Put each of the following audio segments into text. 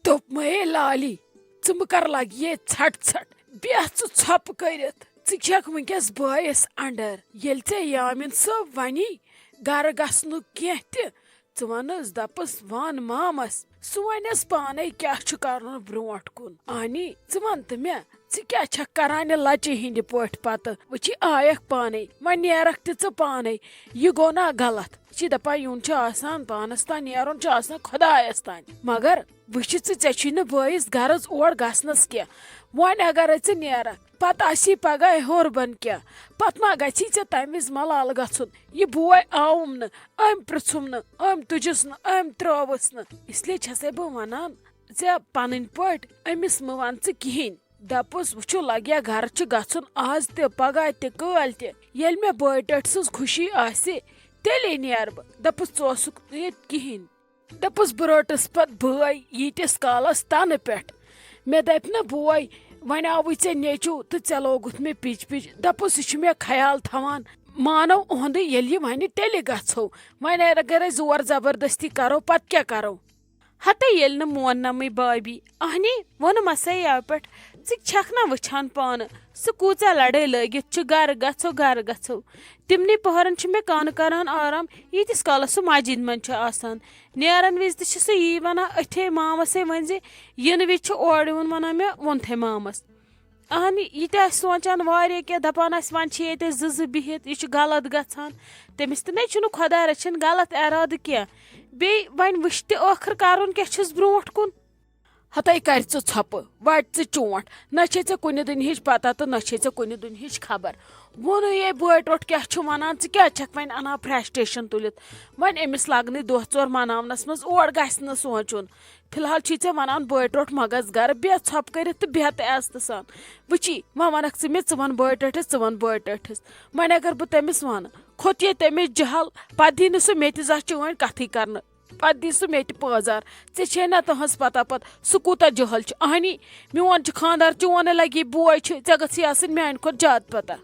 दोप मे लाली च कर लग ये छट छट बेह छप कर चेक वनकस बस अंडर ये ऐ यामिन सब वनी गर गसन कह वन दपस वन मामस सह वनस पाने क्या कर ब्रोट कुन आनी वन तो मे क्या करान लचि हिंद पट पत वह आयक पाने वन नेरक त पाने यह गो ना गलत यह दपा यून पानस तान नेरुन खुदायस तान मगर वुच ऐ बस गरज और गसनस क्या वन अगर नेरक पत आसी पगह हर बन क्या पत मा गि तम वज मलाल गुन यह बोय आवुम न अम पृथुम न अम तुजस न अम त्रवस न इसलिए छसे बह वनान ऐ पन पट अमिस म वन कहें दपस वो लगे घर गुन आज तगह कल ये मे बड़ टट सज खुशी आसे तेले नेर बह दपस चोसुक ये कहें दपस बह रटस पत बय यीटिस कालस तन पे मे दप न बोय वन आव नेचू तो ऐ लोगुत मे पिच पिच दपस यह मे ख्याल थवान मानो उहद ये वन तेल गो वन अगर जोर जबरदस्ती करो पत क्या करो हत ये मोन नमे बाबी अहनी वोन मसा यव पे छक ना वछान पान सह कूचा लड़े लगित गर गो तिमन पहरन मे कान करान आराम यीतिस कालस सह माजिद मन आसान नेरन विज तह यी वन अथे मामस वन जे इन विज ओर यून वन मे वोन मामस अहन यह सोचान वारिया क्या दपान वन ये जि बिहित यह गलत गसान तमिस तो नु खुदा रचन गलत इराद क्या बे वन वुच आखिर कर क्या ब्रोट कुन हते कर छप वट चोट न कुन दुनिया पता तो न कुन दुनिया खबर वोन ये बड़ टोट क्या वन क्या वन अना फ्रस्ट्रेशन तुलित वन अमिस लगन दह चोर मनावनस मज और गि सोचुन फिलहाल ऐ वन बड़ टोट मगज गर बे छप कर तो बेहत एजत सान वची वह वनक मे वन बड़ टठस वन बड़ टठस वन अगर बह तमिस वन खोत ये तमिस जहल पत दी सह मे जा चोन कथ कर पत दी सह मे पाजार ऐ ना तहस पता पत सह कूता जहल अहनी मोन खानदार चोन लगी बोय ऐ गई आसन मान खुद ज्यादा पता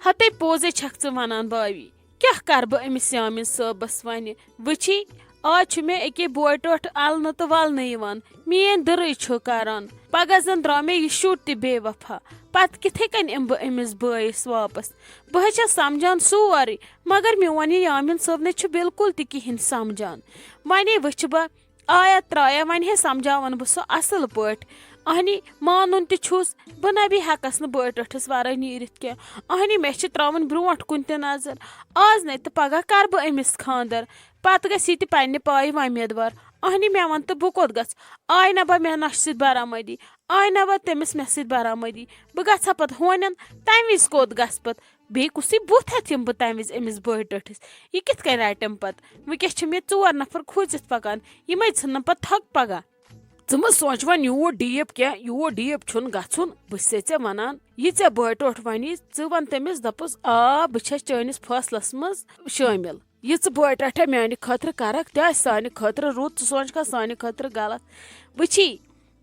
हते पोजे छक वनान बावी क्या कर बह अमिस यामिन सबस वन वची आज मे अके बो टोट अलन तो वलन मेन दरई करान पगह जन द्रा मे यह शुर त बेवफा पत किथे कन इम बह अमिस बस वापस बह समझान सोरे मगर मोन यह यामिन सब ने बिल्कुल त कहें समझान वन वुच बह आया त्राया वन हे समझावन बह सह असल पट अहनी मानुन तुस बह ना भी हेकस न बड़ टठस वर नीरित क्या अहनी मे त्रावन ब्रोट कुन त नजर आज न तो पगह कर बह अमिस खानदर पत गई यह पन्ने पाय वमेदवार अहनी मे वन तो बह कोत गस आय ना बह मे नश सत बरामदी आय ना बह तमिस मे सत बरामदी बह गसा पत होन तम वज कोत गस पत बे कुस बुथ हेथ बह तम वज अमिस बड़ टठस यह कित कन रटम पत वनकस मे चोर नफर खोजित पकान यम इन पत थक पगह च सोच वन यूर डीप क्या यूर डीप छुन गुन बह वनान यह बड़ टोट वनी वन तमिस दपस आ बह चानिस फैसलस मज शामिल यह बड़ टठा मान खतर करक तह सान खतर रुत सोच का सान खतर गलत वची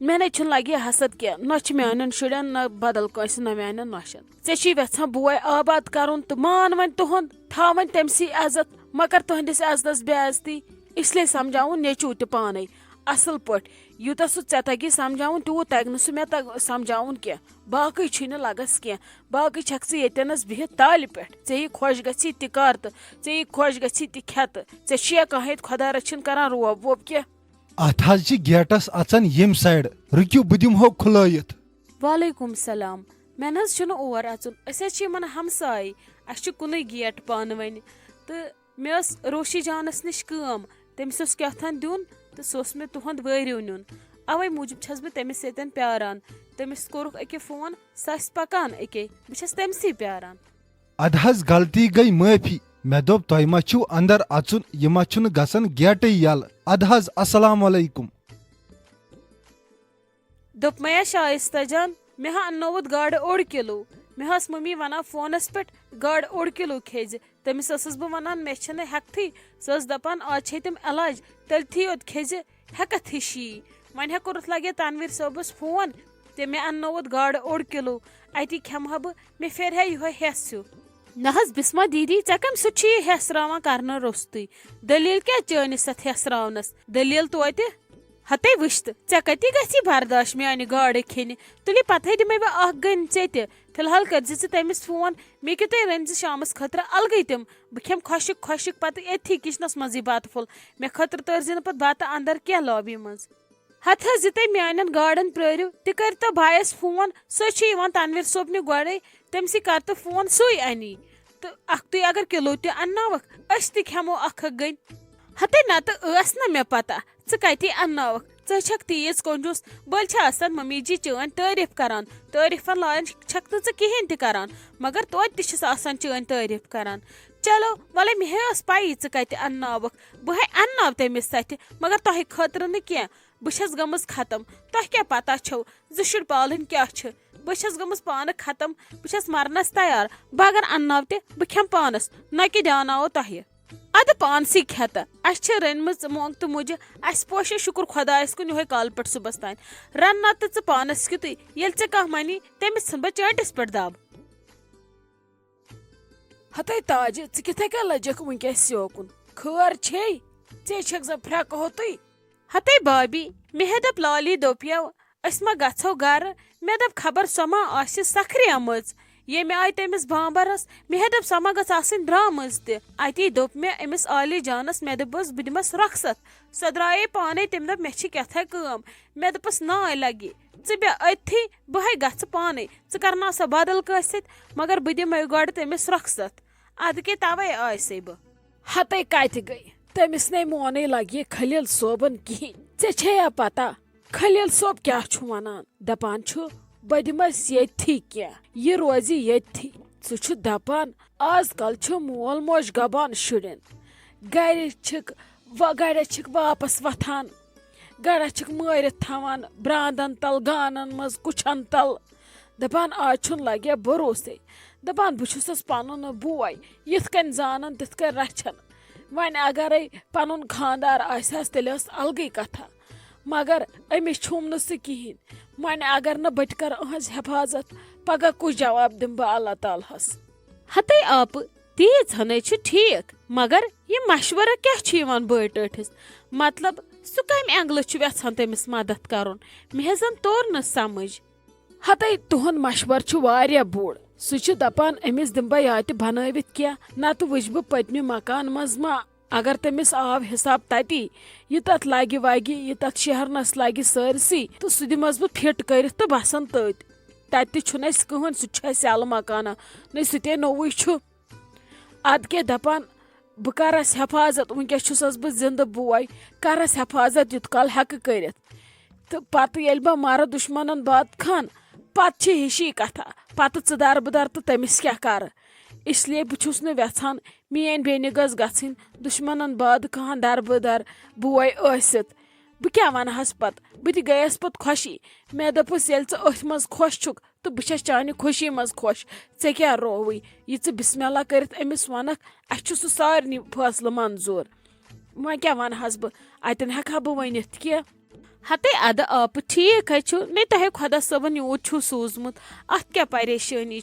मे न लगे हसद क्या न मान शुरन न बदल कंस न मान नशन ऐ यछान बोय आबाद कर तो मान वन तुहद थावन तमसी इज्जत मगर तुहदिस इज्जतस बेइज्जती इसलिए समझाऊन नेचू त पाने असल पट यूत सह तगी समझाऊन तूत तग न मे समझाऊन क्या बाकी लगस क्या बाकी छक येनस बिहित ताल पे यह खुश गि त कर तो यह खुश गि त खेत ऐ कह खुदा रचन कर रोब वोब क्या अत गेटस अचन यम साइड रुकियो बह दिमहो खुलयित वालेकुम सलाम मे और अचुन अन हमसाय अस कुन गेट पान वन तो मे रोशी जानस नश कम तमिस क्या दिन तो सह मे तुहद वरियो नुन अवे मूजूब छस बह तमिस ये प्यारान तमिस कोरुक अके फोन सह पकान अके बह तमसी प्यारान अद गलती गई माफी मे दोप तोय मा छु अंदर अचुन यह मा छुन गसन गेट यल अद अस्सलाम वालेकुम दोप मया शाइस्ता जान मे अन्नोवत गाड़ ओड़ किलो मे मम्मी वन फोनस पे गाड़ ओड़ किलो खेज तमिस बह वन मे हेकथी सह दपान आज तम इलाज तलथी योत खेज हेकथ हिशी वन कोरुत लगे तनवीर सबस फोन ते मे अन्नोवत गाड़ ओड़ किलो अति खेमहा बह मे फेर यह हेस न बिस्मा दीदी ऐ कम सह हेसरावान कर रोस्तुई दलील क्या चानिस अथ हेसरावनस दलील तोते हते वुश्त चे कति गसी बर्दाश्त मेरे गाड़ खेन तुले पते दिमे बह अख गन चे फिलहाल कर तमिस फोन मे क्यों तुम रन शामस खतर अलगै तम बह खेम खुशक खुशक पे एथी किचनस मज बत फुल मे खतर तरज पे बत अंदर क्या लॉबी मज हथ जी तुम मान गाड़न प्रो तह कर भायस फोन सह तनवीर सोपन गोड़े तमस कर तो फोन सही अनी तो तुम अगर किलो तह अन्नावक अस तमो अख गन हते नत ना मे पता कति अन्नावक छक तीज कंजूस बल मम्मी जी चन तारीफ करान तारीफन लायन छक नु कहें तरान मगर तोत चन तारीफ करान चलो वाले मे पाई कत अन्नावक बह अन्नाव तमिस सत मगर तह खतर न क्या बस गमस खत्म तह क्या पता छो जुर पालन क्या बस गमस पान खत्म बस मरनस तैयार बह अगर अन्नाव तह बह खेम पानस न कि देनाव तह अद पानसी खेत अस रनम मोंग तो मुझे अस पोशे शुक्र खुदायस कुन यो कल पे सुबस तान रन ना तो पानस क्युत ये कह मनी तमिस बह चटिस पे दब हते ताज किथे क्या लजक वनकस योकुन खर छे चे फ्रेक होतु हते भाभी मे दप लाली दोपियो अस मा गो गर मे दप खबर सो मा सखरिया मज ये मे आई तमिस बाबरस मे दप सो मा गन द्रामज तति दोप मे अमिस आली जानस मे दपस बह दिमस रखसत सो द्राये पाने तम दप मे कथ कम मे दपस नाय लगी बे अथी बह ग पाने करना सो बदल कस मगर बह दिम गो तमिस रखसत अद के तवे आसे बह हते कत गई तमिस ने मोन लगे खलील सोबन कहें चे पता खलील सोब क्या वन दपान बह दिमस ये क्या यह रोज ये दपान आजकल मोल मोज गबान शुरन गर वापस वथान गर मारित थवान ब्रांदन तल गानन मज कुछन तल दपान आज लगे भरोसे दपान बहुस पन बोय यिथ कन जानन तिथ कन रचन वन अगर पन खानदार आस तेल अलगै कथा मगर अमिस छुम न सह कहें वन अगर न बह कर अहज हिफाजत पगह कुछ जवाब दिम बह अल्लाह तालहस हते आप तीज हने ठीक मगर ये मशवरा क्या बड़ टठिस मतलब सह कम एंगल यहां तमिस मदद कर मे जन तोर न समझ हते तुहन मशवर वारिया बोड़ सह दपान अमिस दिम बह या बनवित क्या नत वुच बह पत्म मकान मज मा अगर तमिस आव हिसाब तती यह तथ लगे वगे यह तथ शहरनस लगे सरसी तो सह दिमस बह फिट कर तो बसान तत कहन सह यल मकाना न सह नोवु अद के दपान बह करस हिफाजत वनकस बह जिंद बोय करस हिफाजत युत कल हेक कर तो पत ये बह मर दुश्मनन बात खान पत हिशी कथा पत दर बदर तो तमिस क्या कर इसलिए बहुस नछान मेन बेन गई दुश्मनन बाद कहान दर बदर बोय बह क्या वनहस पत बह गयस पत खुशी मे दपस ये अथ मज खुश छुक तो बह चाने खुशी मज खुश ऐ क्या रोवई यह बिस्मिल्लाह कर अमिस वनक अस सह सारे फैसले मंजूर वह क्या वनहस बह अतन हेका बह वनित क्या हते अद आप ठीक मे तह खुदा सबन यूत सूजमुत अत क्या परेशानी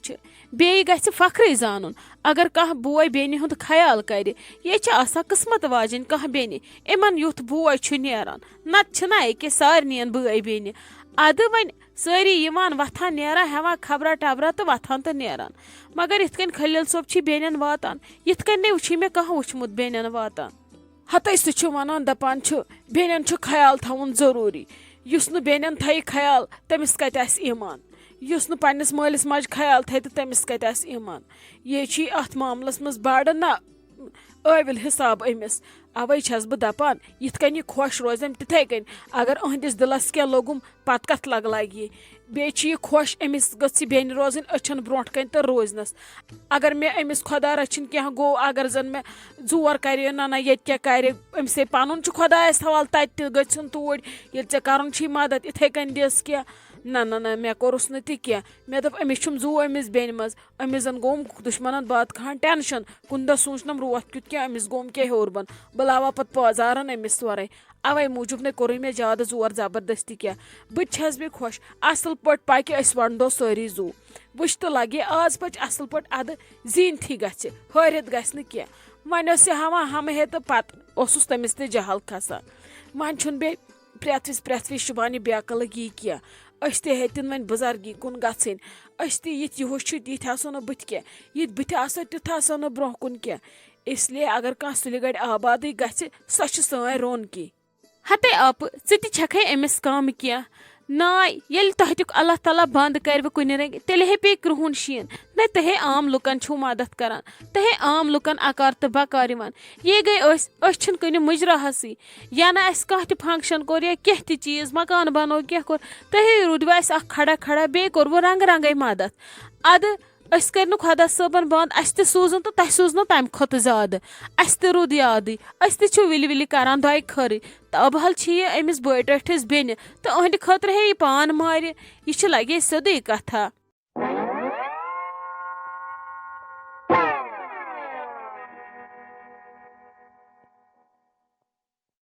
बे गि फख्र जान अगर कह बोय बेनि हुंद ख्याल कर ये किस्मत वाजन कह बेनि इमन युथ बोय नेरान नत अके सारन बय बेनि अद वन सारी वथान नेरान हेवान खबरा टबरा तो वथान तो नेरान मगर इत कन खलील सोब बेन वातान इत कन ने मे कह वुचमुत बेन वातान हते सह वन दपान बेन ख्याल थवन जरूरी युस न बेन थी ख्याल तमिस कत ईमान युस न पन्निस मालिस माज ख्याल थी तो तमिस कत ईमान ये अत मामलस मज बड़ ना आविल हिसाब अमिस अवे छस बह दपान यिथ कन यह खुश रोजम तिथे कन अगर अहंदिस दिलस क्या लोगुम पत कत लगे बे खुश अमिस गि बेन रोजन अछन ब्रोट कन तो रोजनस अगर मे अमिस खुदा रचिन क्या गो अगर जन मे जोर कर ना ये क्या कर अमिस पन खुदायस हवाल तत गन तोड़ ये कर मदद इथे कन दिस क्या ना ना ना मे कोरुस न क्या मे दप अमिस जो अमिस बेन मज अमिस जन गोम दुश्मनन बात खान टेंशन कुन दह सोचनम रोथ क्युत क्या अमिस गोम क्या हेर बन बह लावा पत पजारन अमिस वरे अवे मूजूब ने कोर मे ज्यादा जोर जबरदस्ती क्या बस बे खुश असल पे पक वंडो सारी जू वुच तो लगे आज पच असल पे अद जीनथी गरित गि क्या वन हवा हम हे तो पत तमिस ते जहल खसान वन बे پرٛٮ۪تھ وِزِ شُبانہِ بیقلگی کینٛہہ أسۍ تہِ ہیٚتِن وۄنۍ بُزرگی کُن گژھٕنۍ أسۍ تہِ یِتھ یِہُس چھُ تِتھۍ آسو نہٕ بٕتھِ کینٛہہ یِتھ بٕتھِ آسو تیُتھ آسو نہٕ برونٛہہ کُن کینٛہہ اِسلیے اگر کانٛہہ سُلہِ گڑِ آبادٕے گژھِ سۄ چھِ سٲنۍ رونقی. ہتے آپہٕ ژٕ تہِ چھکھے أمِس کم کینٛہہ ناے ییٚلہِ تۄہہِ اللہ تعالیٰ بنٛد کَرِوٕ کُنہِ رنٛگہِ تیٚلہِ ہے پیٚیہِ کرٛہُن شیٖن نہ تۄہے عام لُکن چھُو مدد کران تۄہے عام لُکن اکار تہٕ بکار یِوان یے گٔے أسۍ چھِنہٕ کُنہِ مُجراہسٕے یا نہ اَسہِ کانٛہہ تہِ فنٛگشن کوٚر یا کینٛہہ تہِ چیٖز مکان بنوو کینٛہہ کوٚر تُہی روٗدوٕ اَسہِ اکھ کھڑا بیٚیہِ کوٚروٕ رنٛگہٕ رنٛگے مدد اَدٕ أسۍ کٔرۍ نہٕ خۄدا صٲبن بنٛد اَسہِ تہِ سوٗزُن تہٕ تۄہہِ سوٗزنو تمہِ کھۄتہٕ زیادٕ اَسہِ تہِ روٗد یادٕے أسۍ تہِ چھِ وِلہِ وِلہِ کران دۄیہِ خٲرٕے تہٕ ابہل چھِ یہِ أمِس بٲے ٹٲٹھِس بیٚنہِ تہٕ أہنٛدِ خٲطرٕ ہے یہِ پان مارِ یہِ چھِ لگے سیٚودُے کتھا.